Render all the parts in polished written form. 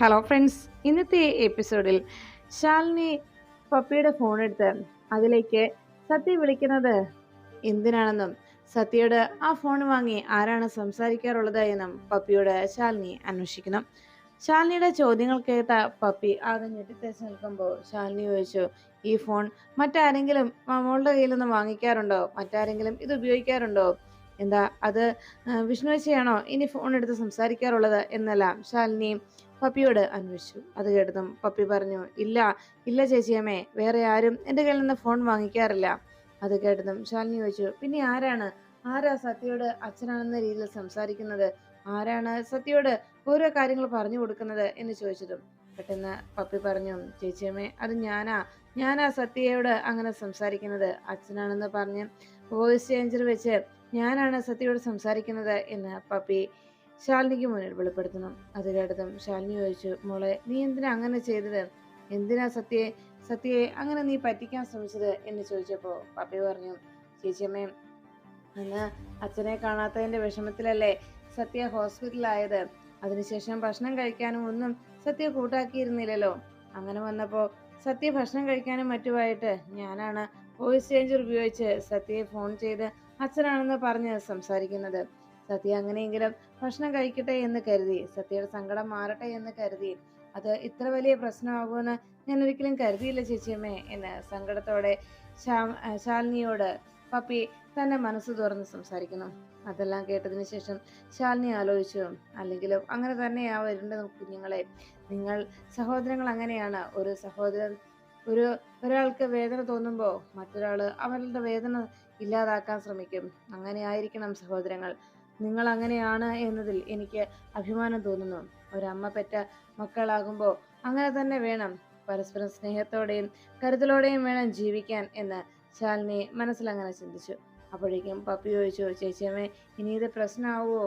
Hello friends, ഇന്നത്തെ എപ്പിസോഡിൽ Shalini പപ്പിയുടെ phone എടുത്ത് അതിലേക്ക് സത്യ വിളിക്കുന്നത് എന്തിനാണെന്നും സത്യയോട് ആ ഫോൺ വാങ്ങി ആരാണ് സംസാരിക്കാറുള്ളത് എന്നും പപ്പിയോട് ശാലിനി അന്വേഷിക്കുന്നു. ശാലിനിയുടെ ചോദ്യങ്ങൾ കേട്ട പപ്പി ആകെ ഞെട്ടിത്തേച്ച് നിൽക്കുമ്പോൾ ശാലിനി ചോദിച്ചു, ഈ ഫോൺ മറ്റാരെങ്കിലും മോളുടെ കയ്യിൽ നിന്ന് വാങ്ങിക്കാറുണ്ടോ? മറ്റാരെങ്കിലും ഇത് ഉപയോഗിക്കാറുണ്ടോ? എന്താ അത് വിഷ്ണുവച്ചയാണോ ഇനി ഫോൺ എടുത്ത് സംസാരിക്കാറുള്ളത് എന്നെല്ലാം ശാലിനി പപ്പിയോട് അന്വേഷിച്ചു. അത് കേട്ടതും പപ്പി പറഞ്ഞു, ഇല്ല ഇല്ല ചേച്ചിയമ്മേ, വേറെ ആരും എൻ്റെ കയ്യിൽ നിന്ന് ഫോൺ വാങ്ങിക്കാറില്ല. അത് കേട്ടതും ശാലിനി ചോദിച്ചു, പിന്നെ ആരാ സത്യയോട് അച്ഛനാണെന്ന രീതിയിൽ സംസാരിക്കുന്നത്? ആരാണ് സത്യയോട് ഓരോ കാര്യങ്ങൾ പറഞ്ഞു കൊടുക്കുന്നത് എന്ന് ചോദിച്ചതും പെട്ടെന്ന് പപ്പി പറഞ്ഞു, ചേച്ചിയമ്മേ, അത് ഞാനാ സത്യയോട് അങ്ങനെ സംസാരിക്കുന്നത്. അച്ഛനാണെന്ന് പറഞ്ഞ് വോയിസ് ചേഞ്ചർ വെച്ച് ഞാനാണ് സത്യയോട് സംസാരിക്കുന്നത് എന്ന് പപ്പി ശാലിനിക്ക് മുന്നിൽ വെളിപ്പെടുത്തുന്നു. അത് കേട്ടതും ശാലിനി ചോദിച്ചു, മോളെ, നീ എന്തിനാ അങ്ങനെ ചെയ്തത്? എന്തിനാ സത്യയെ അങ്ങനെ നീ പറ്റിക്കാൻ ശ്രമിച്ചത് എന്ന് ചോദിച്ചപ്പോ പപ്പി പറഞ്ഞു, ചേച്ചിയമ്മേ, അന്ന് അച്ഛനെ കാണാത്തതിന്റെ വിഷമത്തിലല്ലേ സത്യ ഹോസ്പിറ്റലായത്. അതിനുശേഷം ഭക്ഷണം കഴിക്കാനും ഒന്നും സത്യ കൂട്ടാക്കിയിരുന്നില്ലല്ലോ. അങ്ങനെ വന്നപ്പോ സത്യ ഭക്ഷണം കഴിക്കാനും മറ്റുമായിട്ട് ഞാനാണ് വോയിസ് ചേഞ്ചർ ഉപയോഗിച്ച് സത്യയെ ഫോൺ ചെയ്ത് അച്ഛനാണെന്ന് പറഞ്ഞ് സംസാരിക്കുന്നത്. സത്യ അങ്ങനെയെങ്കിലും ഭക്ഷണം കഴിക്കട്ടെ എന്ന് കരുതി, സത്യയുടെ സങ്കടം മാറട്ടെ എന്ന് കരുതി. അത് ഇത്ര വലിയ പ്രശ്നമാകുമെന്ന് ഞാൻ ഒരിക്കലും കരുതിയില്ല ചേച്ചിയമ്മേ എന്ന് സങ്കടത്തോടെ ശാലിനിയോട് പപ്പി തന്റെ മനസ്സ് തുറന്ന് സംസാരിക്കുന്നു. അതെല്ലാം കേട്ടതിന് ശേഷം ശാലിനി ആലോചിച്ചു, അല്ലെങ്കിലും അങ്ങനെ തന്നെയാ വരേണ്ടത് കുഞ്ഞുങ്ങളെ. നിങ്ങൾ സഹോദരങ്ങൾ അങ്ങനെയാണ്. ഒരു ഒരാൾക്ക് വേദന തോന്നുമ്പോൾ മറ്റൊരാള് അവരുടെ വേദന ഇല്ലാതാക്കാൻ ശ്രമിക്കും. അങ്ങനെ ആയിരിക്കണം സഹോദരങ്ങൾ. നിങ്ങൾ അങ്ങനെയാണ് എന്നതിൽ എനിക്ക് അഭിമാനം തോന്നുന്നു. ഒരമ്മ പെറ്റ മക്കളാകുമ്പോൾ അങ്ങനെ തന്നെ വേണം. പരസ്പരം സ്നേഹത്തോടെയും കരുതലോടെയും വേണം ജീവിക്കാൻ എന്ന് ശാലിനി മനസ്സിലങ്ങനെ ചിന്തിച്ചു. അപ്പോഴേക്കും പപ്പി ചോദിച്ചു, ചേച്ചിയമ്മേ, ഇനി ഇത് പ്രശ്നമാവുമോ?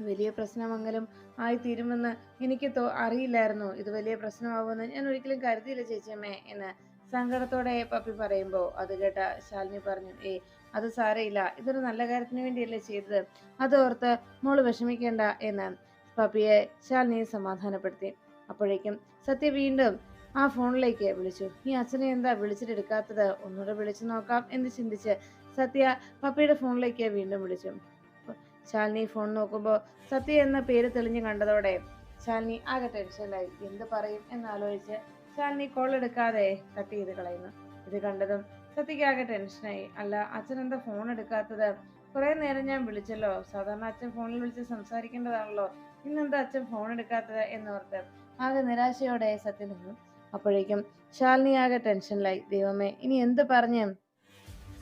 വലിയ പ്രശ്നമെങ്കിലും ആയി തീരുമെന്ന് എനിക്ക് അറിയില്ലായിരുന്നു. ഇത് വലിയ പ്രശ്നമാവുമെന്ന് ഞാൻ ഒരിക്കലും കരുതിയില്ല ചേച്ചിയമ്മേ എന്ന് സങ്കടത്തോടെ പപ്പി പറയുമ്പോ അത് കേട്ട ശാലിനി പറഞ്ഞു, അത് സാരയില്ല, ഇതൊരു നല്ല കാര്യത്തിന് വേണ്ടിയല്ലേ ചെയ്തത്. അതോർത്ത് മോള് വിഷമിക്കേണ്ട എന്ന് പപ്പിയെ ശാലിനി സമാധാനപ്പെടുത്തി. അപ്പോഴേക്കും സത്യ വീണ്ടും ആ ഫോണിലേക്ക് വിളിച്ചു. ഈ അച്ഛനെ എന്താ വിളിച്ചിട്ടെടുക്കാത്തത്? ഒന്നുകൂടെ വിളിച്ചു നോക്കാം എന്ന് ചിന്തിച്ച് സത്യ പപ്പിയുടെ ഫോണിലേക്ക് വീണ്ടും വിളിച്ചു. ശാലിനി ഫോൺ നോക്കുമ്പോൾ സത്യ എന്ന പേര് തെളിഞ്ഞു കണ്ടതോടെ ശാലിനി ആകെ ടെൻഷനിലായി. എന്ത് പറയും എന്നാലോചിച്ച് ശാലിനി കോൾ എടുക്കാതെ കട്ട് ചെയ്ത് കളയുന്നു. ഇത് കണ്ടതും സത്യക്ക് ആകെ ടെൻഷനായി. അല്ല, അച്ഛൻ എന്താ ഫോൺ എടുക്കാത്തത്? കുറെ നേരം ഞാൻ വിളിച്ചല്ലോ. സാധാരണ അച്ഛൻ ഫോണിൽ വിളിച്ച് സംസാരിക്കേണ്ടതാണല്ലോ. ഇന്നെന്താ അച്ഛൻ ഫോൺ എടുക്കാത്തത് എന്നോർത്ത് ആകെ നിരാശയോടെ സത്യ നിന്നു. അപ്പോഴേക്കും ശാലിനി ആകെ ടെൻഷനിലായി. ദൈവമേ, ഇനി എന്ത് പറഞ്ഞ്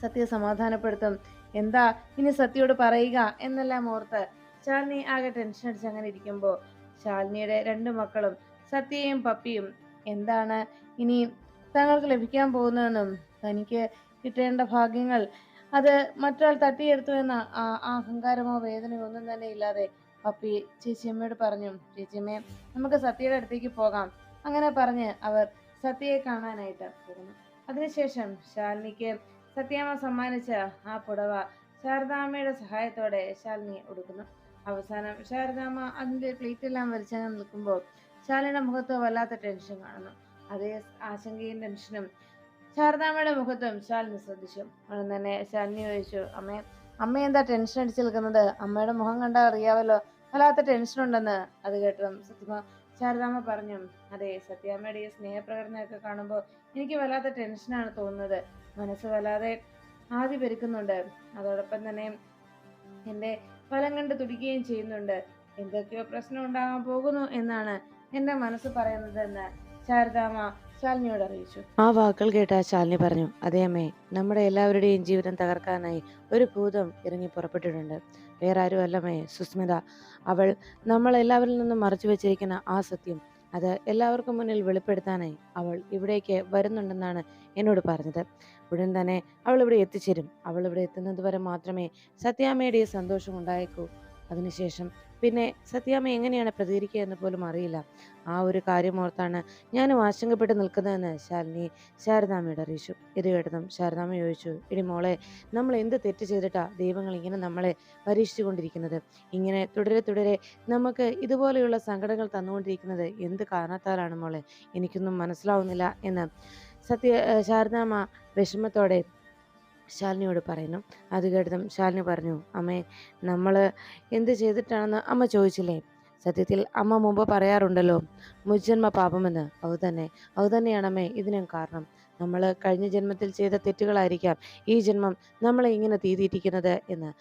സത്യ സമാധാനപ്പെടുത്തും? എന്താ ഇനി സത്യയോട് പറയുക എന്നെല്ലാം ഓർത്ത് ശാലിനി ആകെ ടെൻഷൻ അടിച്ച് അങ്ങനെ ഇരിക്കുമ്പോൾ ശാലിനിയുടെ രണ്ടു മക്കളും സത്യയും പപ്പിയും എന്താണ് ഇനി തങ്ങൾക്ക് ലഭിക്കാൻ പോകുന്നതെന്നും തനിക്ക് കിട്ടേണ്ട ഭാഗ്യങ്ങൾ അത് മറ്റൊരാൾ തട്ടിയെടുത്തു എന്ന അഹങ്കാരമോ വേദനയോ ഒന്നും തന്നെ ഇല്ലാതെ പപ്പി ചേച്ചിയമ്മയോട് പറഞ്ഞു, ചേച്ചിയമ്മേ, നമുക്ക് സത്യയുടെ അടുത്തേക്ക് പോകാം. അങ്ങനെ പറഞ്ഞ് അവർ സത്യയെ കാണാനായിട്ട് പോകുന്നു. അതിനുശേഷം ശാലിനിക്ക് സത്യാമ്മ സമ്മാനിച്ച ആ പുടവ ശാരദാമ്മയുടെ സഹായത്തോടെ ശാലിനി ഉടുക്കുന്നു. അവസാനം ശാരദാമ്മ അതിന്റെ പ്ലേറ്റ് എല്ലാം വലിച്ചങ്ങ് നിൽക്കുമ്പോൾ ശാലിനിയുടെ മുഖത്ത് വല്ലാത്ത ടെൻഷൻ കാണുന്നു. അതേ ആശങ്കയും ടെൻഷനും ശാരദാമ്മയുടെ മുഖത്തും ശാലിനി ശ്രദ്ധിച്ചു. ഉടൻ തന്നെ ശാലിനി ചോദിച്ചു, അമ്മ എന്താ ടെൻഷൻ അടിച്ചു നിൽക്കുന്നത്? അമ്മയുടെ മുഖം കണ്ടാൽ അറിയാവല്ലോ, വല്ലാത്ത ടെൻഷൻ ഉണ്ടെന്ന്. അത് കേട്ടതും ശാരദാമ്മ പറഞ്ഞു, അതെ, സത്യാമ്മയുടെ ഈ സ്നേഹപ്രകടനമൊക്കെ കാണുമ്പോൾ എനിക്ക് വല്ലാത്ത ടെൻഷനാണ് തോന്നുന്നത്. മനസ്സ് വല്ലാതെ ആദി പെരുക്കുന്നുണ്ട്. അതോടൊപ്പം തന്നെ എന്റെ ഫലം കണ്ട് തുടിക്കുകയും ചെയ്യുന്നുണ്ട്. എന്തൊക്കെയോ പ്രശ്നം ഉണ്ടാകാൻ പോകുന്നു എന്നാണ് എന്റെ മനസ്സ് പറയുന്നതെന്ന് ശാരദാമ്മ ശാലിനിയോട് അറിയിച്ചു. ആ വാക്കുകൾ കേട്ട ശാലിനി പറഞ്ഞു, അതേ അമ്മേ, നമ്മുടെ എല്ലാവരുടെയും ജീവിതം തകർക്കാനായി ഒരു ഭൂതം ഇറങ്ങി പുറപ്പെട്ടിട്ടുണ്ട്. വേറെ ആരും അല്ലമ്മേ, സുസ്മിത. അവൾ നമ്മൾ എല്ലാവരിൽ നിന്നും മറച്ചു വെച്ചിരിക്കുന്ന ആ സത്യം അത് എല്ലാവർക്കും മുന്നിൽ വെളിപ്പെടുത്താനായി അവൾ ഇവിടേക്ക് വരുന്നുണ്ടെന്നാണ് എന്നോട് പറഞ്ഞത്. ഉടൻ തന്നെ അവൾ ഇവിടെ എത്തിച്ചേരും. അവൾ ഇവിടെ എത്തുന്നത് വരെ മാത്രമേ സത്യാമ്മയുടെ സന്തോഷം ഉണ്ടായേക്കൂ. അതിനുശേഷം പിന്നെ സത്യാമ്മ എങ്ങനെയാണ് പ്രതികരിക്കുക എന്ന് പോലും അറിയില്ല. ആ ഒരു കാര്യം ഓർത്താണ് ഞാനും ആശങ്കപ്പെട്ട് നിൽക്കുന്നതെന്ന് ശാലിനി ശാരദാമ്മയോട് അറിയിച്ചു. ഇത് കേട്ടതും ശാരദാമ്മ ചോദിച്ചു, എടി മോളെ, നമ്മൾ എന്ത് തെറ്റ് ചെയ്തിട്ടാ ദൈവങ്ങൾ ഇങ്ങനെ നമ്മളെ പരീക്ഷിച്ചു കൊണ്ടിരിക്കുന്നത്? ഇങ്ങനെ തുടരെ തുടരെ നമുക്ക് ഇതുപോലെയുള്ള സങ്കടങ്ങൾ തന്നുകൊണ്ടിരിക്കുന്നത് എന്ത് കാരണത്താലാണ് മോളെ? എനിക്കൊന്നും മനസ്സിലാവുന്നില്ല എന്ന് ശാരദാമ്മ വിഷമത്തോടെ ശാലിനിയോട് പറയുന്നു. അത് കേട്ടതും ശാലിനി പറഞ്ഞു, അമ്മേ, നമ്മൾ എന്ത് ചെയ്തിട്ടാണെന്ന് അമ്മ ചോദിച്ചില്ലേ? സത്യത്തിൽ അമ്മ മുമ്പ് പറയാറുണ്ടല്ലോ, മുജ്ജന്മ പാപമെന്ന്. അതുതന്നെയാണമ്മേ ഇതിനും കാരണം. നമ്മൾ കഴിഞ്ഞ ജന്മത്തിൽ ചെയ്ത തെറ്റുകളായിരിക്കാം ഈ ജന്മം നമ്മളെ ഇങ്ങനെ തീറ്റിക്കുന്നത് എന്ന്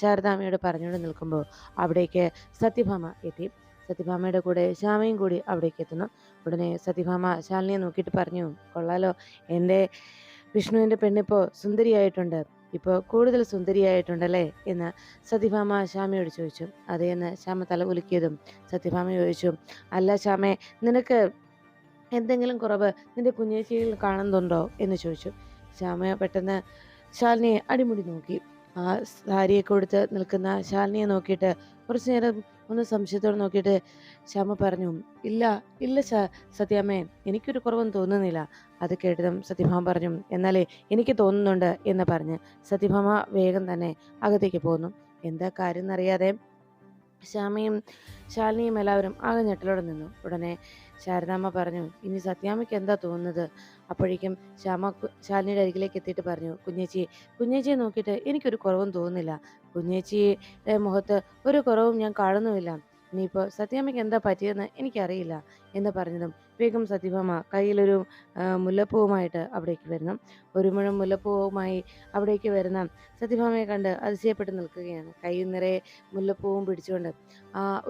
ശാരദാമ്മയോട് പറഞ്ഞുകൊണ്ട് നിൽക്കുമ്പോൾ അവിടേക്ക് സത്യഭാമ എത്തി. സത്യഭാമയുടെ കൂടെ ശ്യാമയും കൂടി അവിടേക്ക് എത്തുന്നു. ഉടനെ സത്യഭാമ ശാലിനിയെ നോക്കിയിട്ട് പറഞ്ഞു, കൊള്ളാലോ, എൻ്റെ വിഷ്ണുവിൻ്റെ പെണ്ണിപ്പോൾ സുന്ദരിയായിട്ടുണ്ട്, ഇപ്പോൾ കൂടുതൽ സുന്ദരിയായിട്ടുണ്ടല്ലേ എന്ന് സത്യഭാമ ശ്യാമയോട് ചോദിച്ചു. അതേന്ന് ശ്യാമ തല കുലുക്കിയതും സത്യഭാമ ചോദിച്ചു, അല്ല ശ്യാമേ, നിനക്ക് എന്തെങ്കിലും കുറവ് നിന്റെ കുഞ്ഞേച്ചിയിൽ കാണുന്നുണ്ടോ എന്ന് ചോദിച്ചു. ശ്യാമ പെട്ടെന്ന് ശാലിനിയെ അടിമുടി നോക്കി. ആ സാരിയെ കൊടുത്ത് നിൽക്കുന്ന ശാലിനിയെ നോക്കിയിട്ട് കുറച്ചു നേരം ഒന്ന് സംശയത്തോടെ നോക്കിയിട്ട് ശ്യാമ പറഞ്ഞു, ഇല്ല ഇല്ല സത്യാമ്മേ, എനിക്കൊരു കുറവും തോന്നുന്നില്ല. അത് കേട്ടതും സത്യഭാമ പറഞ്ഞു, എന്നാലേ എനിക്ക് തോന്നുന്നുണ്ട് എന്ന് പറഞ്ഞ് സത്യഭാമ വേഗം തന്നെ അകത്തേക്ക് പോന്നു. എന്താ കാര്യം എന്നറിയാതെ ശ്യാമയും ശാലിനിയും എല്ലാവരും ആകെ ഞെട്ടലോടെ നിന്നു. ഉടനെ ശാരദാമ്മ പറഞ്ഞു, ഇനി സത്യാമ്മയ്ക്ക് എന്താ തോന്നുന്നത്? അപ്പോഴേക്കും ശാലിനിയുടെ അരികിലേക്ക് എത്തിയിട്ട് പറഞ്ഞു, കുഞ്ഞേച്ചിയെ നോക്കിയിട്ട് എനിക്കൊരു കുറവും തോന്നുന്നില്ല. കുഞ്ഞേച്ചിയുടെ മുഖത്ത് ഒരു കുറവും ഞാൻ കാണുന്നുമില്ല. ഇനിയിപ്പോൾ സത്യാമ്മയ്ക്ക് എന്താ പറ്റിയെന്ന് എനിക്കറിയില്ല എന്ന് പറഞ്ഞതും വേഗം സത്യഭാമ കയ്യിലൊരു മുല്ലപ്പൂവുമായിട്ട് അവിടേക്ക് വരുന്നു. ഒരു മുഴം മുല്ലപ്പൂവുമായി അവിടേക്ക് വരുന്ന സത്യഭാമയെ കണ്ട് അതിശയപ്പെട്ട് നിൽക്കുകയാണ്. കൈ നിറയെ മുല്ലപ്പൂവും പിടിച്ചുകൊണ്ട്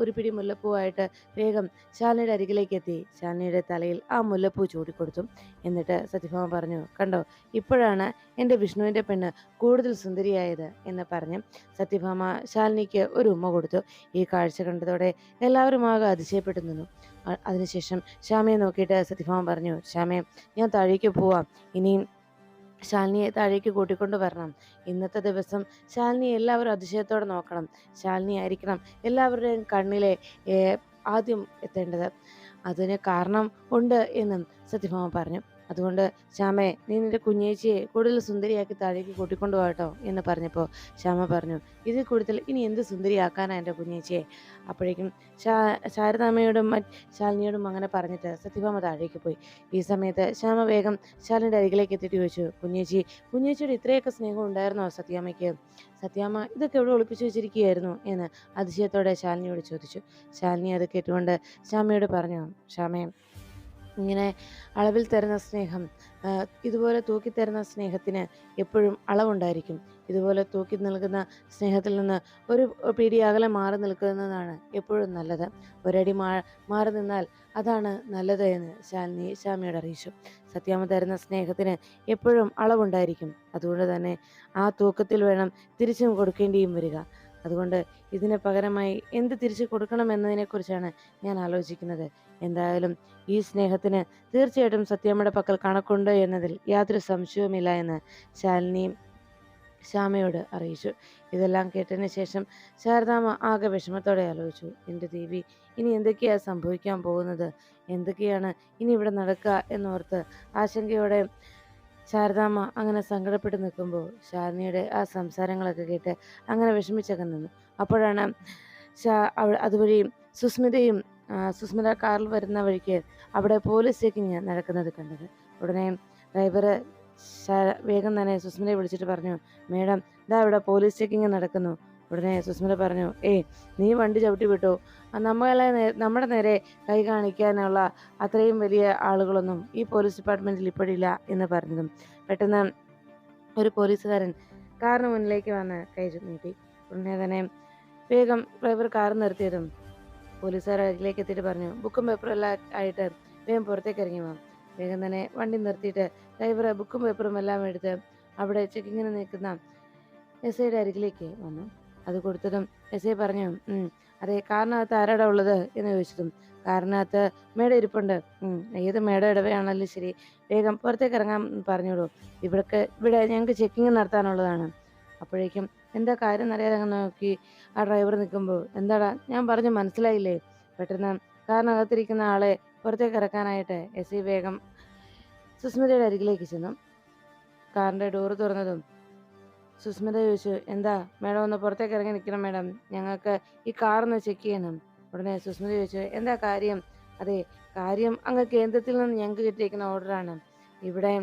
ഒരു പിടി മുല്ലപ്പൂവായിട്ട് വേഗം ശാലിനിയുടെ അരികിലേക്ക് എത്തി ശാലിനിയുടെ തലയിൽ ആ മുല്ലപ്പൂ ചൂടിക്കൊടുത്തു. എന്നിട്ട് സത്യഭാമ പറഞ്ഞു, കണ്ടോ, ഇപ്പോഴാണ് എൻ്റെ വിഷ്ണുവിൻ്റെ പെണ്ണ് കൂടുതൽ സുന്ദരിയായത് എന്ന് പറഞ്ഞ് സത്യഭാമ ശാലിനിക്ക് ഒരു ഉമ്മ കൊടുത്തു. ഈ കാഴ്ച കണ്ടതോടെ എല്ലാവരും ആകെ അതിശയപ്പെട്ടു നിന്നു. അതിനുശേഷം ശ്യാമയെ നോക്കിയിട്ട് സത്യഭാമ പറഞ്ഞു, ശ്യാമേ, ഞാൻ താഴേക്ക് പോവാം. ഇനിയും ശാലിനിയെ താഴേക്ക് കൂട്ടിക്കൊണ്ട് വരണം. ഇന്നത്തെ ദിവസം ശാലിനിയെ എല്ലാവരും അതിശയത്തോടെ നോക്കണം. ശാലിനി ആയിരിക്കണം എല്ലാവരുടെയും കണ്ണിലെ ആദ്യം എത്തേണ്ടത്. അതിന് കാരണം ഉണ്ട് എന്നും സത്യഭാമ പറഞ്ഞു. അതുകൊണ്ട് ശ്യാമേ, നീ നിന്റെ കുഞ്ഞേച്ചിയെ കൂടുതൽ സുന്ദരിയാക്കി താഴേക്ക് കൂട്ടിക്കൊണ്ടു പോകട്ടോ എന്ന് പറഞ്ഞപ്പോൾ ശ്യാമ പറഞ്ഞു, ഇതിൽ കൂടുതൽ ഇനി എന്ത് സുന്ദരിയാക്കാനാ എൻ്റെ കുഞ്ഞേച്ചിയെ? അപ്പോഴേക്കും ശാരദാമ്മയോടും ശാലിനിയോടും അങ്ങനെ പറഞ്ഞിട്ട് സത്യഭാമ താഴേക്ക് പോയി. ഈ സമയത്ത് ശ്യാമ വേഗം ശാലിനിയുടെ അരികിലേക്ക് എത്തിയിട്ട് ചോദിച്ചു, കുഞ്ഞേച്ചിയുടെ ഇത്രയൊക്കെ സ്നേഹം ഉണ്ടായിരുന്നോ സത്യാമ്മയ്ക്ക്? സത്യാമ്മ ഇതൊക്കെ എവിടെ ഒളിപ്പിച്ചു വെച്ചിരിക്കുകയായിരുന്നു എന്ന് അതിശയത്തോടെ ശാലിനിയോട് ചോദിച്ചു. ശാലിനി അത് കേട്ടുകൊണ്ട് ശ്യാമയോട് പറഞ്ഞു, ശ്യാമേ, ഇങ്ങനെ അളവിൽ തരുന്ന സ്നേഹം, ഇതുപോലെ തൂക്കിത്തരുന്ന സ്നേഹത്തിന് എപ്പോഴും അളവുണ്ടായിരിക്കും. ഇതുപോലെ തൂക്കി നൽകുന്ന സ്നേഹത്തിൽ നിന്ന് ഒരു പിടി അകലെ മാറി നിൽക്കുന്നതാണ് എപ്പോഴും നല്ലത്. ഒരടി മാറി നിന്നാൽ അതാണ് നല്ലത് എന്ന് ശാലിനി ശ്യാമയോട് അറിയിച്ചു. സത്യാമ്മ തരുന്ന സ്നേഹത്തിന് എപ്പോഴും അളവുണ്ടായിരിക്കും. അതുകൊണ്ട് തന്നെ ആ തൂക്കത്തിൽ വേണം തിരിച്ചും കൊടുക്കേണ്ടിയും വരിക. അതുകൊണ്ട് ഇതിന് പകരമായി എന്ത് തിരിച്ചു കൊടുക്കണമെന്നതിനെക്കുറിച്ചാണ് ഞാൻ ആലോചിക്കുന്നത്. എന്തായാലും ഈ സ്നേഹത്തിന് തീർച്ചയായിട്ടും സത്യാമ്മയുടെ പക്കൽ കണക്കുണ്ട് എന്നതിൽ യാതൊരു സംശയവുമില്ല എന്ന് ശാലിനി ശ്യാമയോട് അറിയിച്ചു. ഇതെല്ലാം കേട്ടതിന് ശേഷം ശാരദാമ്മ ആകെ വിഷമത്തോടെ ആലോചിച്ചു, എൻ്റെ ദേവി, ഇനി എന്തൊക്കെയാണ് സംഭവിക്കാൻ പോകുന്നത്? എന്തൊക്കെയാണ് ഇനി ഇവിടെ നടക്കുക എന്നോർത്ത് ആശങ്കയോടെ ശാരദാമ്മ അങ്ങനെ സങ്കടപ്പെട്ട് നിൽക്കുമ്പോൾ ശാലിനിയുടെ ആ സംസാരങ്ങളൊക്കെ കേട്ട് അങ്ങനെ വിഷമിച്ചൊക്കെ നിന്നു. അപ്പോഴാണ് അതുവഴി സുസ്മിത കാറിൽ വരുന്ന വഴിക്ക് അവിടെ പോലീസ് ചെക്കിങ് നടക്കുന്നത് കണ്ടത്. ഉടനെ ഡ്രൈവർ വേഗം തന്നെ സുസ്മിതയെ വിളിച്ചിട്ട് പറഞ്ഞു, മേഡം, ഇതാ ഇവിടെ പോലീസ് ചെക്കിങ് നടക്കുന്നു. ഉടനെ സുസ്മിത പറഞ്ഞു, നീ വണ്ടി ചവിട്ടി വിട്ടു, നമ്മുടെ നേരെ കൈ കാണിക്കാനുള്ള അത്രയും വലിയ ആളുകളൊന്നും ഈ പോലീസ് ഡിപ്പാർട്ട്മെന്റിൽ ഇപ്പോഴില്ല എന്ന് പറഞ്ഞതും പെട്ടെന്ന് ഒരു പോലീസുകാരൻ കാറിന് മുന്നിലേക്ക് വന്ന് കൈ നീട്ടി. ഉടനെ തന്നെ വേഗം ഡ്രൈവർ കാർ നിർത്തിയതും പോലീസുകാർ അരികിലേക്ക് എത്തിയിട്ട് പറഞ്ഞു, ബുക്കും പേപ്പറും എല്ലാം ആയിട്ട് വേഗം പുറത്തേക്ക് ഇറങ്ങി വാ. വേഗം തന്നെ വണ്ടി നിർത്തിയിട്ട് ഡ്രൈവർ ബുക്കും പേപ്പറും എല്ലാം എടുത്ത് അവിടെ ചെക്കിങ്ങിന് നിൽക്കുന്ന എസ് ഐയുടെ അരികിലേക്ക് വന്നു. അത് കൊടുത്തതും എസ് ഐ പറഞ്ഞു, അതെ, കാറിനകത്ത് ആരാടാ ഉള്ളത് എന്ന് ചോദിച്ചതും കാറിനകത്ത് മേഡം ഇരിപ്പുണ്ട്. ഏത് മേഡം ഇടവയാണല്ലോ ശരി, വേഗം പുറത്തേക്ക് ഇറങ്ങാൻ പറഞ്ഞോളൂ, ഇവിടെ ഞങ്ങൾക്ക് ചെക്കിങ് നടത്താനുള്ളതാണ്. അപ്പോഴേക്കും എന്താ കാര്യം എന്നറിയാതെ അങ്ങ് നോക്കി ആ ഡ്രൈവർ നിൽക്കുമ്പോൾ, എന്താടാ ഞാൻ പറഞ്ഞു മനസ്സിലായില്ലേ? പെട്ടെന്ന് കാറിനകത്തിരിക്കുന്ന ആളെ പുറത്തേക്ക് ഇറക്കാനായിട്ട് എസ് ഐ വേഗം സുസ്മിതയുടെ അരികിലേക്ക് ചെന്നു. കാറിന്റെ ഡോറ് തുറന്നതും സുസ്മിത ചോദിച്ചു, എന്താ മേഡം ഒന്ന് പുറത്തേക്ക് ഇറങ്ങി നിൽക്കണം മേഡം, ഞങ്ങൾക്ക് ഈ കാറൊന്ന് ചെക്ക് ചെയ്യണം. ഉടനെ സുസ്മിത ചോദിച്ചു, എന്താ കാര്യം? അതെ, കാര്യം അങ്ങ് കേന്ദ്രത്തിൽ നിന്ന് ഞങ്ങൾക്ക് കിട്ടിയിരിക്കുന്ന ഓർഡറാണ്. ഇവിടെ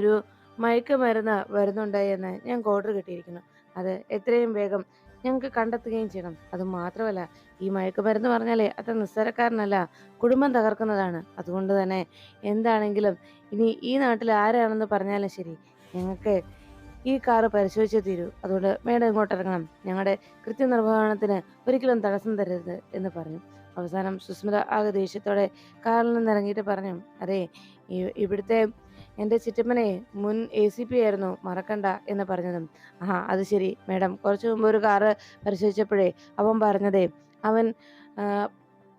ഒരു മയക്കുമരുന്ന് വരുന്നുണ്ട് എന്ന് ഞങ്ങൾക്ക് ഓർഡർ കിട്ടിയിരിക്കുന്നു. അത് എത്രയും വേഗം ഞങ്ങൾക്ക് കണ്ടെത്തുകയും ചെയ്യണം. അത് മാത്രമല്ല, ഈ മയക്കുമരുന്ന് പറഞ്ഞാലേ അത്ര നിസ്സാരക്കാരനല്ല, കുടുംബം തകർക്കുന്നതാണ്. അതുകൊണ്ട് തന്നെ എന്താണെങ്കിലും ഇനി ഈ നാട്ടിൽ ആരാണെന്ന് പറഞ്ഞാലും ശരി, ഞങ്ങൾക്ക് ഈ കാറ് പരിശോധിച്ചേ തീരൂ. അതുകൊണ്ട് മേഡം ഇങ്ങോട്ട് ഇറങ്ങണം. ഞങ്ങളുടെ കൃത്യനിർവഹണത്തിന് ഒരിക്കലും തടസ്സം തരരുത് എന്ന് പറഞ്ഞു. അവസാനം സുസ്മിത ആകെ ദേഷ്യത്തോടെ കാറിൽ നിന്ന് ഇറങ്ങിയിട്ട് പറഞ്ഞു, അതെ, ഇവിടുത്തെ എൻ്റെ ചിറ്റപ്പനെ മുൻ ACP ആയിരുന്നു, മറക്കണ്ട എന്ന് പറഞ്ഞതും, അത് ശരി മേഡം, കുറച്ചു മുമ്പ് ഒരു കാറ് പരിശോധിച്ചപ്പോഴേ അവൻ പറഞ്ഞതേ അവൻ ആ,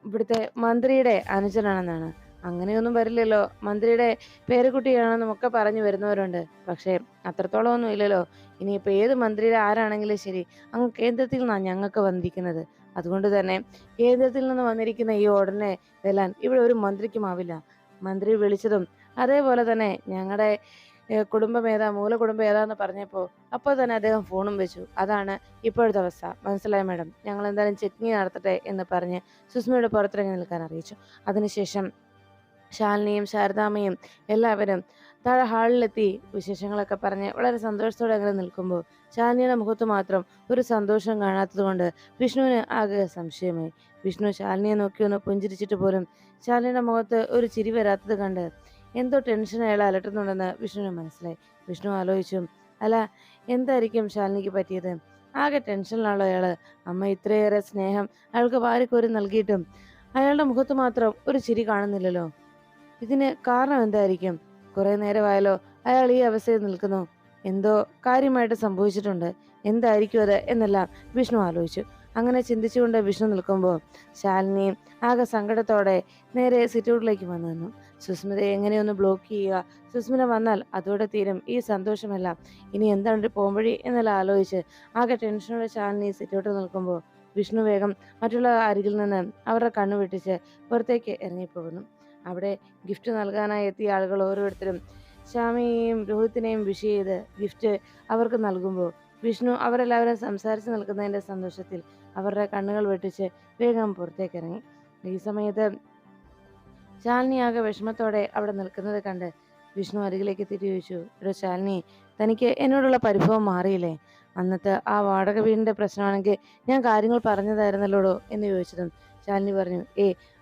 ഇവിടുത്തെ മന്ത്രിയുടെ അനുജനാണെന്നാണ്. അങ്ങനെയൊന്നും വരില്ലല്ലോ, മന്ത്രിയുടെ പേരക്കുട്ടിയാണെന്നും ഒക്കെ പറഞ്ഞു വരുന്നവരുണ്ട്. പക്ഷേ അത്രത്തോളം ഒന്നും ഇല്ലല്ലോ. ഇനിയിപ്പോൾ ഏത് മന്ത്രിയുടെ ആരാണെങ്കിലും ശരി, അങ്ങ് കേന്ദ്രത്തിൽ നിന്നാണ് ഞങ്ങൾക്ക് വന്നിരിക്കുന്നത്. അതുകൊണ്ട് തന്നെ കേന്ദ്രത്തിൽ നിന്ന് വന്നിരിക്കുന്ന ഈ ഓർഡറിനെ വെല്ലാൻ ഇവിടെ ഒരു മന്ത്രിക്കുമാവില്ല. മന്ത്രി വിളിച്ചതും അതേപോലെ തന്നെ ഞങ്ങളുടെ കുടുംബം ഏതാ, മൂലകുടുംബം ഏതാന്ന് പറഞ്ഞപ്പോൾ അപ്പോൾ തന്നെ അദ്ദേഹം ഫോണും വെച്ചു. അതാണ് ഇപ്പോഴത്തെ അവസ്ഥ. മനസ്സിലായി മേഡം, ഞങ്ങൾ എന്തായാലും ചെക്കിങ് നടത്തട്ടെ എന്ന് പറഞ്ഞ് സുസ്മിയുടെ പുറത്തിറങ്ങി നിൽക്കാൻ അറിയിച്ചു. അതിനുശേഷം ശാലിനിയും ശാരദാമ്മയും എല്ലാവരും താഴെ ഹാളിലെത്തി വിശേഷങ്ങളൊക്കെ പറഞ്ഞ് വളരെ സന്തോഷത്തോടെ അങ്ങനെ നിൽക്കുമ്പോൾ ശാലിനിയുടെ മുഖത്ത് മാത്രം ഒരു സന്തോഷം കാണാത്തത് കൊണ്ട് വിഷ്ണുവിന് ആകെ സംശയമായി. വിഷ്ണു ശാലിനിയെ നോക്കി ഒന്ന് പുഞ്ചിരിച്ചിട്ട് പോലും ശാലിനിയുടെ മുഖത്ത് ഒരു ചിരി വരാത്തത് കണ്ട് എന്തോ ടെൻഷൻ അയാൾ അലട്ടുന്നുണ്ടെന്ന് വിഷ്ണുവിന് മനസ്സിലായി. വിഷ്ണു ആലോചിച്ചു, അല്ല, എന്തായിരിക്കും ശാലിനിക്ക് പറ്റിയത്? ആകെ ടെൻഷനിലാണല്ലോ അയാള്. അമ്മ ഇത്രയേറെ സ്നേഹം അയാൾക്ക് വാരിക്കോരി നൽകിയിട്ടും അയാളുടെ മുഖത്ത് മാത്രം ഒരു ചിരി കാണുന്നില്ലല്ലോ. ഇതിന് കാരണം എന്തായിരിക്കും? കുറെ നേരമായാലോ അയാൾ ഈ അവസ്ഥയിൽ നിൽക്കുന്നു. എന്തോ കാര്യമായിട്ട് സംഭവിച്ചിട്ടുണ്ട്. എന്തായിരിക്കും അത് എന്നെല്ലാം വിഷ്ണു ആലോചിച്ചു. അങ്ങനെ ചിന്തിച്ചുകൊണ്ട് വിഷ്ണു നിൽക്കുമ്പോൾ ശാലിനി ആകെ സങ്കടത്തോടെ നേരെ സിറ്റൗട്ടിലേക്ക് വന്നു നിന്നു. സുസ്മിതയെ എങ്ങനെയൊന്ന് ബ്ലോക്ക് ചെയ്യുക, സുസ്മിത വന്നാൽ അതോടെ തീരും ഈ സന്തോഷമെല്ലാം, ഇനി എന്താണ് ഒരു പോംവഴി എന്നെല്ലാം ആലോചിച്ച് ആകെ ടെൻഷനോടെ ശാലിനി സിറ്റൗട്ടിൽ നിൽക്കുമ്പോൾ വിഷ്ണു വേഗം മറ്റുള്ള അരികിൽ നിന്ന് അവരുടെ കണ്ണു വെട്ടിച്ച് പുറത്തേക്ക് ഇറങ്ങിപ്പോകുന്നു. അവിടെ ഗിഫ്റ്റ് നൽകാനായി എത്തിയ ആളുകൾ ഓരോരുത്തരും ശ്യാമിയെയും രോഹിത്തിനെയും വിഷ് ചെയ്ത് ഗിഫ്റ്റ് അവർക്ക് നൽകുമ്പോൾ വിഷ്ണു അവരെല്ലാവരും സംസാരിച്ച് നിൽക്കുന്നതിൻ്റെ സന്തോഷത്തിൽ അവരുടെ കണ്ണുകൾ വെട്ടിച്ച് വേഗം പുറത്തേക്ക് ഇറങ്ങി. ഈ സമയത്ത് ശാലിനി ആകെ വിഷമത്തോടെ അവിടെ നിൽക്കുന്നത് കണ്ട് വിഷ്ണു അരികിലേക്ക് തിരിച്ചു ചോദിച്ചു, എടോ ശാലിനി, തനിക്ക് എന്നോടുള്ള പരിഭവം മാറിയില്ലേ? അന്നത്തെ ആ വാടക വീടിൻ്റെ പ്രശ്നമാണെങ്കിൽ ഞാൻ കാര്യങ്ങൾ പറഞ്ഞതായിരുന്നല്ലോടോ എന്ന് ചോദിച്ചതും ശാലിനി പറഞ്ഞു,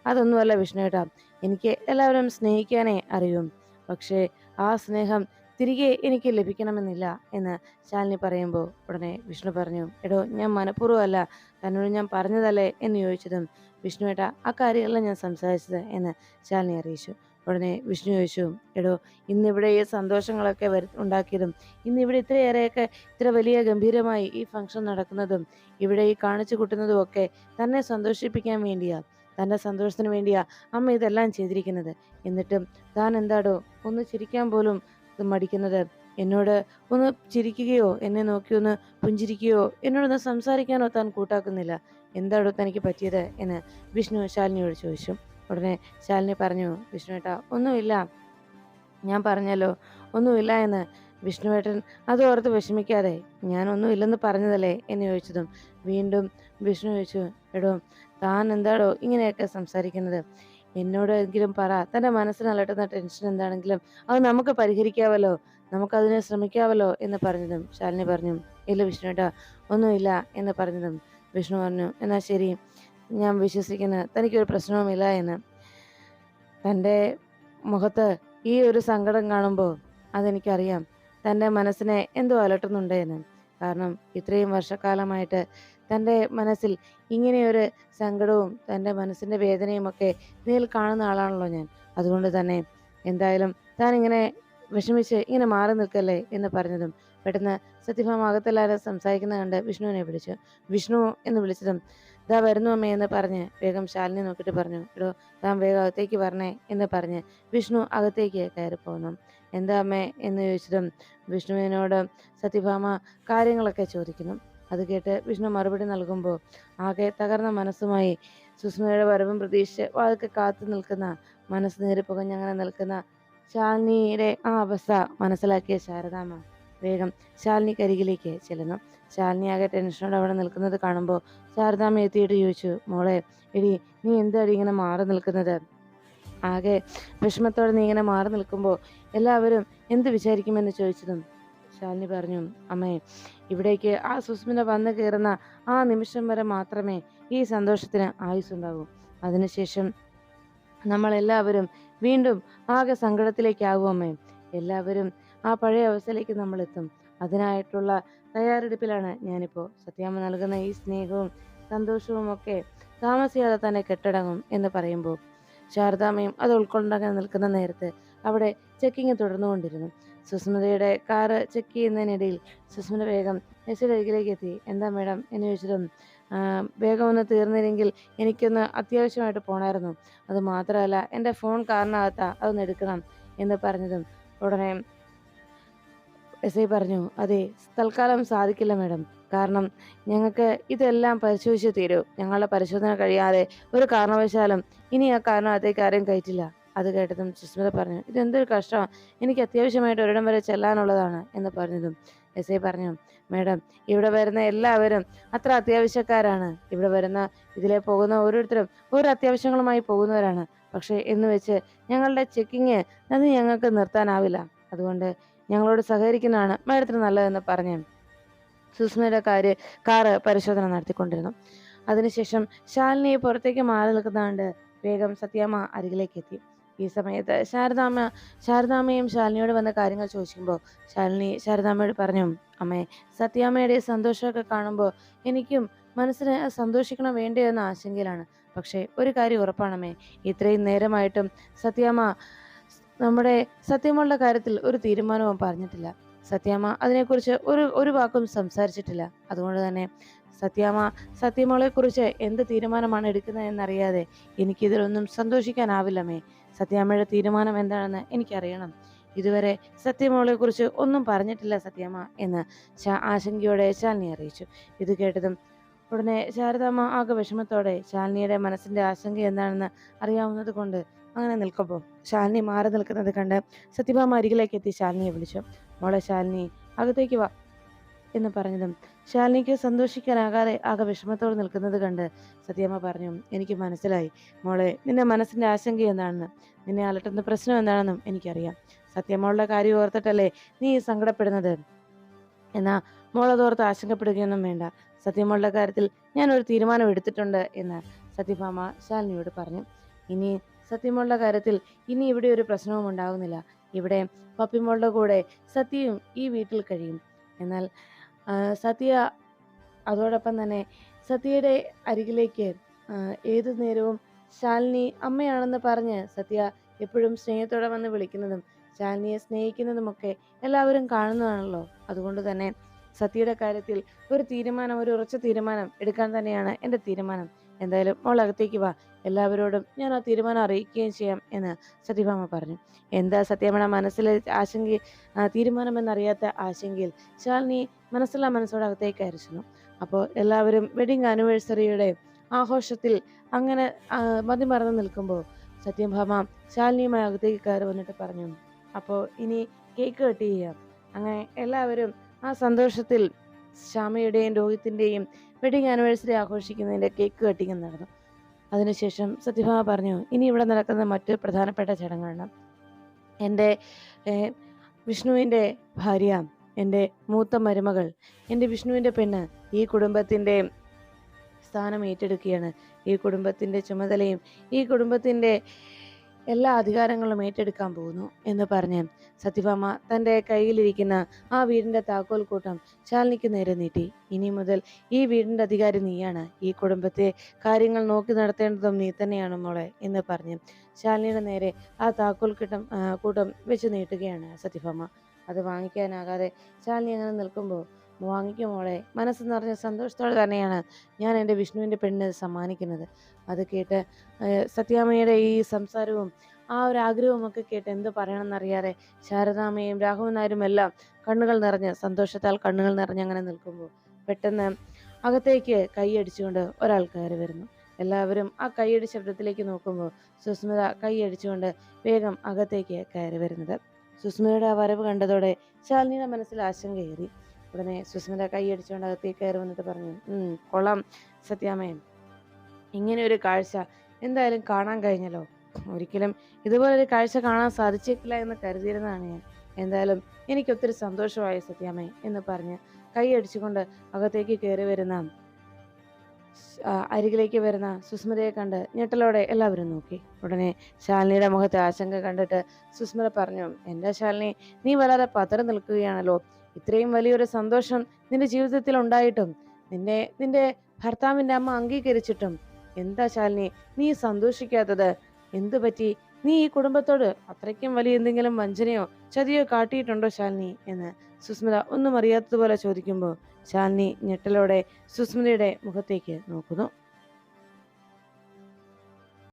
അതൊന്നുമല്ല വിഷ്ണുവേട്ടാ, എനിക്ക് എല്ലാവരും സ്നേഹിക്കാനേ അറിയും. പക്ഷേ ആ സ്നേഹം തിരികെ എനിക്ക് ലഭിക്കണമെന്നില്ല എന്ന് ശാലിനി പറയുമ്പോൾ ഉടനെ വിഷ്ണു പറഞ്ഞു, എടോ ഞാൻ മനഃപൂർവ്വമല്ല, തന്നോട് ഞാൻ പറഞ്ഞതല്ലേ എന്ന് ചോദിച്ചതും വിഷ്ണുവേട്ടാ, ആ കാര്യമല്ല ഞാൻ സംസാരിച്ചത് എന്ന് ശാലിനി അറിയിച്ചു. ഉടനെ വിഷ്ണു ചോദിച്ചു, എടോ ഇന്നിവിടെ ഈ സന്തോഷങ്ങളൊക്കെ ഉണ്ടാക്കിയതും ഇന്നിവിടെ ഇത്രയേറെയൊക്കെ ഇത്ര വലിയ ഗംഭീരമായി ഈ ഫംഗ്ഷൻ നടക്കുന്നതും ഇവിടെ ഈ കാണിച്ചു കൂട്ടുന്നതും ഒക്കെ തന്നെ സന്തോഷിപ്പിക്കാൻ വേണ്ടിയാ, തൻ്റെ സന്തോഷത്തിന് വേണ്ടിയാ അമ്മ ഇതെല്ലാം ചെയ്തിരിക്കുന്നത്. എന്നിട്ടും താൻ എന്താടോ ഒന്ന് ചിരിക്കാൻ പോലും മടിക്കുന്നത്? എന്നോട് ഒന്ന് ചിരിക്കുകയോ എന്നെ നോക്കി ഒന്ന് പുഞ്ചിരിക്കുകയോ എന്നോടൊന്ന് സംസാരിക്കാനോ താൻ കൂട്ടാക്കുന്നില്ല. എന്താടോ തനിക്ക് പറ്റിയത് എന്ന് വിഷ്ണു ശാലിനിയോട് ചോദിച്ചു. ഉടനെ ശാലിനി പറഞ്ഞു, വിഷ്ണുവേട്ടാ ഒന്നുമില്ല, ഞാൻ പറഞ്ഞല്ലോ ഒന്നുമില്ല എന്ന്. വിഷ്ണുവേട്ടൻ അതോർത്ത് വിഷമിക്കാതെ, ഞാൻ ഒന്നുമില്ലെന്ന് പറഞ്ഞതല്ലേ എന്ന് ചോദിച്ചതും വീണ്ടും വിഷ്ണു ചോദിച്ചു, എടോ താൻ എന്താടോ ഇങ്ങനെയൊക്കെ സംസാരിക്കുന്നത്? എന്നോടെങ്കിലും പറ, തൻ്റെ മനസ്സിന് അലട്ടുന്ന ടെൻഷൻ എന്താണെങ്കിലും അത് നമുക്ക് പരിഹരിക്കാവല്ലോ, നമുക്കതിനെ ശ്രമിക്കാവല്ലോ എന്ന് പറഞ്ഞതും ശാലിനി പറഞ്ഞു, ഇല്ല വിഷ്ണുവേട്ടാ ഒന്നുമില്ല എന്ന് പറഞ്ഞതും വിഷ്ണു പറഞ്ഞു, എന്നാൽ ശരി, ഞാൻ വിശ്വസിക്കുന്നു തനിക്കൊരു പ്രശ്നവുമില്ല എന്ന്. തൻ്റെ മുഖത്ത് ഈ ഒരു സങ്കടം കാണുമ്പോൾ അതെനിക്കറിയാം, തൻ്റെ മനസ്സിനെ എന്തോ അലട്ടുന്നുണ്ട് എന്ന്. കാരണം ഇത്രയും വർഷക്കാലമായിട്ട് തൻ്റെ മനസ്സിൽ ഇങ്ങനെയൊരു സങ്കടവും തൻ്റെ മനസ്സിൻ്റെ വേദനയും ഒക്കെ നേരിൽ കാണുന്ന ആളാണല്ലോ ഞാൻ. അതുകൊണ്ട് തന്നെ എന്തായാലും താൻ ഇങ്ങനെ വിഷമിച്ച് ഇങ്ങനെ മാറി നിൽക്കല്ലേ എന്ന് പറഞ്ഞതും പെട്ടെന്ന് സത്യഭാമ അകത്തെല്ലാവരും സംസാരിക്കുന്നത് കണ്ട് വിഷ്ണുവിനെ വിളിച്ചു. വിഷ്ണു എന്ന് വിളിച്ചതും "ദാ വരുന്നു അമ്മേ" എന്ന് പറഞ്ഞ് വേഗം ശാലിനി നോക്കിയിട്ട് പറഞ്ഞു, "എടോ താൻ വേഗം അകത്തേക്ക് വരണേ" എന്ന് പറഞ്ഞ് വിഷ്ണു അകത്തേക്ക് കയറിപ്പോന്നു. "എന്താ അമ്മേ" എന്ന് ചോദിച്ചതും വിഷ്ണുവിനോട് സത്യഭാമ കാര്യങ്ങളൊക്കെ ചോദിക്കുന്നു. അത് കേട്ട് വിഷ്ണു മറുപടി നൽകുമ്പോൾ ആകെ തകർന്ന മനസ്സുമായി സുസ്മിതയുടെ വരവും പ്രതീക്ഷിച്ച് വാതിൽക്കൽ കാത്തു നിൽക്കുന്ന, മനസ്സ് നേരെ പുകഞ്ഞങ്ങനെ നിൽക്കുന്ന ശാലിനിയുടെ ആ അവസ്ഥ മനസ്സിലാക്കിയ ശാരദാമ്മ വേഗം ശാലിനിക്കരികിലേക്ക് ചെല്ലുന്നു. ശാലിനി ആകെ ടെൻഷനോടെ അവിടെ നിൽക്കുന്നത് കാണുമ്പോൾ ശാരദാമ്മ എത്തിയിട്ട് ചോദിച്ചു, "മോളെ, എടി നീ എന്താടി ഇങ്ങനെ മാറി നിൽക്കുന്നത്? ആകെ വിഷമത്തോടെ നീ ഇങ്ങനെ മാറി നിൽക്കുമ്പോൾ എല്ലാവരും എന്ത് വിചാരിക്കുമെന്ന്" ചോദിച്ചതും ശാലിനി പറഞ്ഞു, "അമ്മേ, ഇവിടേക്ക് ആ സുസ്മിത വന്നു കയറുന്ന ആ നിമിഷം വരെ മാത്രമേ ഈ സന്തോഷത്തിന് ആയുസ്സുണ്ടാകൂ. അതിനുശേഷം നമ്മളെല്ലാവരും വീണ്ടും ആകെ സങ്കടത്തിലേക്കാകും അമ്മേ. എല്ലാവരും ആ പഴയ അവസ്ഥയിലേക്ക് നമ്മളെത്തും. അതിനായിട്ടുള്ള തയ്യാറെടുപ്പിലാണ് ഞാനിപ്പോൾ. സത്യാമ്മ നൽകുന്ന ഈ സ്നേഹവും സന്തോഷവും ഒക്കെ താമസിയാതെ തന്നെ കെട്ടടങ്ങും" എന്ന് പറയുമ്പോൾ ശാരദാമ്മയും അത് ഉൾക്കൊണ്ടങ്ങനെ നിൽക്കുന്ന നേരത്ത് അവിടെ ചെക്കിങ് തുടർന്നുകൊണ്ടിരുന്നു. സുസ്മിതയുടെ കാറ് ചെക്ക് ചെയ്യുന്നതിനിടയിൽ സുസ്മിത വേഗം എസിയുടെ അരികിലേക്ക് എത്തി. "എന്താ മേഡം" എന്ന് ചോദിച്ചതും വേഗം ഒന്ന് തീർന്നില്ലെങ്കിൽ എനിക്കൊന്ന് അത്യാവശ്യമായിട്ട് പോകണമായിരുന്നു. അത് മാത്രമല്ല എൻ്റെ ഫോൺ കാറിനകത്താ, അതൊന്ന് എടുക്കണം എന്ന് പറഞ്ഞതും ഉടനെ എസ് ഐ പറഞ്ഞു, "അതെ, തൽക്കാലം സാധിക്കില്ല മേഡം. കാരണം ഞങ്ങൾക്ക് ഇതെല്ലാം പരിശോധിച്ച് തീരൂ. ഞങ്ങളുടെ പരിശോധന കഴിയാതെ ഒരു കാരണവശാലും ഇനി ആ കാറിനകത്തേക്ക് ആരെയും കയറ്റില്ല." അത് കേട്ടതും സുസ്മിത പറഞ്ഞു, "ഇതെന്തൊരു കഷ്ടമാണ്. എനിക്ക് അത്യാവശ്യമായിട്ട് ഒരിടം വരെ ചെല്ലാനുള്ളതാണ്" എന്ന് പറഞ്ഞതും എസ് ഐ പറഞ്ഞു, "മേഡം, ഇവിടെ വരുന്ന എല്ലാവരും അത്ര അത്യാവശ്യക്കാരാണ്. ഇവിടെ വരുന്ന ഇതിലെ പോകുന്ന ഓരോരുത്തരും ഓരോ അത്യാവശ്യങ്ങളുമായി പോകുന്നവരാണ്. പക്ഷേ എന്ന് വെച്ച് ഞങ്ങളുടെ ചെക്കിങ് അത് ഞങ്ങൾക്ക് നിർത്താനാവില്ല. അതുകൊണ്ട് ഞങ്ങളോട് സഹകരിക്കുന്നതാണ് മാഡത്തിന് നല്ലതെന്ന്" പറഞ്ഞ് സുസ്മിതയുടെ കാറ് പരിശോധന നടത്തിക്കൊണ്ടിരുന്നു. അതിനുശേഷം ശാലിനി പുറത്തേക്ക് മാറി നിൽക്കുന്നതുകൊണ്ട് വേഗം സത്യാമ്മ അരികിലേക്ക് എത്തി. ഈ സമയത്ത് ശാരദാമ്മയും ശാലിനിയോട് വന്ന കാര്യങ്ങൾ ചോദിക്കുമ്പോൾ ശാലിനി ശാരദാമ്മയോട് പറഞ്ഞു, "അമ്മേ, സത്യാമ്മയുടെ സന്തോഷമൊക്കെ കാണുമ്പോൾ എനിക്കും മനസ്സിന് സന്തോഷിക്കണം വേണ്ടേ എന്ന ആശങ്കയിലാണ്. പക്ഷേ ഒരു കാര്യം ഉറപ്പാണമ്മേ, ഇത്രയും നേരമായിട്ടും സത്യാമ്മ നമ്മുടെ സത്യമോളുടെ കാര്യത്തിൽ ഒരു തീരുമാനവും പറഞ്ഞിട്ടില്ല. സത്യാമ്മ അതിനെക്കുറിച്ച് ഒരു വാക്കും സംസാരിച്ചിട്ടില്ല. അതുകൊണ്ട് തന്നെ സത്യമോളെക്കുറിച്ച് എന്ത് തീരുമാനമാണ് എടുക്കുന്നത് എന്നറിയാതെ എനിക്കിതിലൊന്നും സന്തോഷിക്കാനാവില്ലമ്മേ. സത്യാമ്മയുടെ തീരുമാനം എന്താണെന്ന് എനിക്കറിയണം. ഇതുവരെ സത്യമോളെക്കുറിച്ച് ഒന്നും പറഞ്ഞിട്ടില്ല സത്യാമ്മ" എന്ന് ആശങ്കയോടെ ശാലിനി അറിയിച്ചു. ഇത് കേട്ടതും ഉടനെ ശാരദാമ്മ ആകെ വിഷമത്തോടെ ശാലിനിയുടെ മനസ്സിന്റെ ആശങ്ക എന്താണെന്ന് അറിയാവുന്നത് കൊണ്ട് അങ്ങനെ നിൽക്കുമ്പോൾ ശാലിനി മാറി നിൽക്കുന്നത് കണ്ട് സത്യഭാമ അരികിലേക്ക് എത്തി ശാലിനിയെ വിളിച്ചു. "മോളെ ശാലിനി, അകത്തേക്ക് വാ" എന്ന് പറഞ്ഞതും ശാലിനിക്ക് സന്തോഷിക്കാനാകാതെ ആകെ വിഷമത്തോടെ നിൽക്കുന്നത് കണ്ട് സത്യമ്മ പറഞ്ഞു, "എനിക്ക് മനസ്സിലായി മോളെ, നിന്റെ മനസ്സിന്റെ ആശങ്ക എന്താണെന്ന്. നിന്നെ അലട്ടുന്ന പ്രശ്നം എന്താണെന്നും എനിക്കറിയാം. സത്യമോളുടെ കാര്യം ഓർത്തിട്ടല്ലേ നീ സങ്കടപ്പെടുന്നത്. എന്നാ മോളതോർത്ത് ആശങ്കപ്പെടുകയൊന്നും വേണ്ട. സത്യമോളുടെ കാര്യത്തിൽ ഞാനൊരു തീരുമാനം എടുത്തിട്ടുണ്ട്" എന്ന് സത്യഭാമ ശാലിനിയോട് പറഞ്ഞു. "ഇനി സത്യമോളുടെ കാര്യത്തിൽ ഇനി ഇവിടെ ഒരു പ്രശ്നവും ഉണ്ടാകുന്നില്ല. ഇവിടെ പപ്പിമോളുടെ കൂടെ സത്യയും ഈ വീട്ടിൽ കഴിയും. എന്നാൽ സത്യ അതോടൊപ്പം തന്നെ സത്യയുടെ അരികിലേക്ക് ഏതു നേരവും ശാലിനി അമ്മയാണെന്ന് പറഞ്ഞ് സത്യ എപ്പോഴും സ്നേഹത്തോടെ വന്ന് വിളിക്കുന്നതും ശാലിനിയെ സ്നേഹിക്കുന്നതുമൊക്കെ എല്ലാവരും കാണുന്നതാണല്ലോ. അതുകൊണ്ട് തന്നെ സത്യയുടെ കാര്യത്തിൽ ഒരു ഉറച്ച തീരുമാനം എടുക്കാൻ തന്നെയാണ് എൻ്റെ തീരുമാനം. എന്തായാലും മോൾ അകത്തേക്ക് വാ, എല്ലാവരോടും ഞാൻ ആ തീരുമാനം അറിയിക്കുകയും ചെയ്യാം" എന്ന് സത്യഭാമ പറഞ്ഞു. എന്താ സത്യമ്മയുടെ മനസ്സിലെ തീരുമാനമെന്നറിയാത്ത ആശങ്കയിൽ ശാലിനി മനസ്സോടെ അകത്തേക്ക് അയച്ചു. അപ്പോൾ എല്ലാവരും വെഡിങ് ആനിവേഴ്സറിയുടെ ആഘോഷത്തിൽ അങ്ങനെ മതിമറന്ന് നിൽക്കുമ്പോൾ സത്യഭാമ ശാലിനിയുമായി അകത്തേക്ക് കയറി വന്നിട്ട് പറഞ്ഞു, "അപ്പോൾ ഇനി കേക്ക് കട്ട് ചെയ്യാം." അങ്ങനെ എല്ലാവരും ആ സന്തോഷത്തിൽ ശ്യാമയുടെയും രോഹിത്തിൻ്റെയും വെഡിങ് ആനിവേഴ്സറി ആഘോഷിക്കുന്നതിൻ്റെ കേക്ക് കട്ടിങ് നടന്നു. അതിനുശേഷം സത്യഭാമ പറഞ്ഞു, "ഇനി ഇവിടെ നടക്കുന്ന മറ്റ് പ്രധാനപ്പെട്ട ചടങ്ങാണ്. എൻ്റെ വിഷ്ണുവിൻ്റെ ഭാര്യ, എൻ്റെ മൂത്ത മരുമകൾ, എൻ്റെ വിഷ്ണുവിൻ്റെ പെണ്ണ് ഈ കുടുംബത്തിൻ്റെ സ്ഥാനം ഏറ്റെടുക്കുകയാണ്. ഈ കുടുംബത്തിൻ്റെ ചുമതലയും ഈ കുടുംബത്തിൻ്റെ എല്ലാ അധികാരങ്ങളും ഏറ്റെടുക്കാൻ പോകുന്നു" എന്ന് പറഞ്ഞ് സത്യഭാമ തൻ്റെ കയ്യിലിരിക്കുന്ന ആ വീടിൻ്റെ താക്കോൽ കൂട്ടം ശാലിനിക്ക് നേരെ നീട്ടി. "ഇനി മുതൽ ഈ വീടിൻ്റെ അധികാരി നീയാണ്. ഈ കുടുംബത്തെ കാര്യങ്ങൾ നോക്കി നടത്തേണ്ടതും നീ തന്നെയാണ് മോളെ" എന്ന് പറഞ്ഞ് ശാലിനിയുടെ നേരെ ആ താക്കോൽ കൂട്ടം വെച്ച് നീട്ടുകയാണ് സത്യഭാമ. അത് വാങ്ങിക്കാനാകാതെ ശാലിനി അങ്ങനെ നിൽക്കുമ്പോൾ, വാങ്ങിക്കും മോളെ, മനസ്സ് നിറഞ്ഞ സന്തോഷത്തോടെ തന്നെയാണ് ഞാൻ എൻ്റെ വിഷ്ണുവിൻ്റെ പെണ്ണിന് ഇത് സമ്മാനിക്കുന്നത്. അത് കേട്ട് സത്യാമ്മയുടെ ഈ സംസാരവും ആ ഒരു ആഗ്രഹവും ഒക്കെ കേട്ട് എന്ത് പറയണമെന്നറിയാതെ ശാരദാമ്മയും രാഘവൻ നായരും എല്ലാം കണ്ണുകൾ നിറഞ്ഞ്, സന്തോഷത്താൽ കണ്ണുകൾ നിറഞ്ഞ് അങ്ങനെ നിൽക്കുമ്പോൾ, പെട്ടെന്ന് അകത്തേക്ക് കൈയടിച്ചുകൊണ്ട് ഒരാൾ കയറി വരുന്നു. എല്ലാവരും ആ കൈയടി ശബ്ദത്തിലേക്ക് നോക്കുമ്പോൾ സുസ്മിത കൈയടിച്ചുകൊണ്ട് വേഗം അകത്തേക്ക് കയറി വരുന്നത്. സുസ്മിതയുടെ ആ വരവ് കണ്ടതോടെ ശാലിനിയുടെ മനസ്സിൽ ആശങ്കയേറി. ഉടനെ സുസ്മിത കൈയടിച്ചുകൊണ്ട് അകത്തേക്ക് കയറി വന്നിട്ട് പറഞ്ഞു, കൊള്ളാം സത്യാമ്മേ, ഇങ്ങനെ ഒരു കാഴ്ച എന്തായാലും കാണാൻ കഴിഞ്ഞല്ലോ. ഒരിക്കലും ഇതുപോലൊരു കാഴ്ച കാണാൻ സാധിച്ചേക്കില്ല എന്ന് കരുതിയിരുന്നതാണ് ഞാൻ. എന്തായാലും എനിക്ക് ഒത്തിരി സന്തോഷമായി സത്യാമ്മേ എന്ന് പറഞ്ഞ് കൈയടിച്ചുകൊണ്ട് അകത്തേക്ക് കയറി വരുന്ന അരികിലേക്ക് വരുന്ന സുസ്മിതയെ കണ്ട് ഞെട്ടലോടെ എല്ലാവരും നോക്കി. ഉടനെ ശാലിനിയുടെ മുഖത്തെ ആശങ്ക കണ്ടിട്ട് സുസ്മിത പറഞ്ഞു, എൻ്റെ ശാലിനി, നീ വളരെ പതറി നിൽക്കുകയാണല്ലോ. ഇത്രയും വലിയൊരു സന്തോഷം നിന്റെ ജീവിതത്തിൽ ഉണ്ടായിട്ടും, നിന്റെ ഭർത്താവിൻ്റെ അമ്മ അംഗീകരിച്ചിട്ടും എന്താ ശാലിനി നീ സന്തോഷിക്കാത്തത്? എന്തു പറ്റി? നീ ഈ കുടുംബത്തോട് അത്രയ്ക്കും വലിയ എന്തെങ്കിലും വഞ്ചനയോ ചതിയോ കാട്ടിയിട്ടുണ്ടോ ശാലിനി എന്ന് സുസ്മിത ഒന്നും അറിയാത്തതുപോലെ ചോദിക്കുമ്പോൾ ശാലിനി ഞെട്ടലോടെ സുസ്മിതയുടെ മുഖത്തേക്ക് നോക്കുന്നു.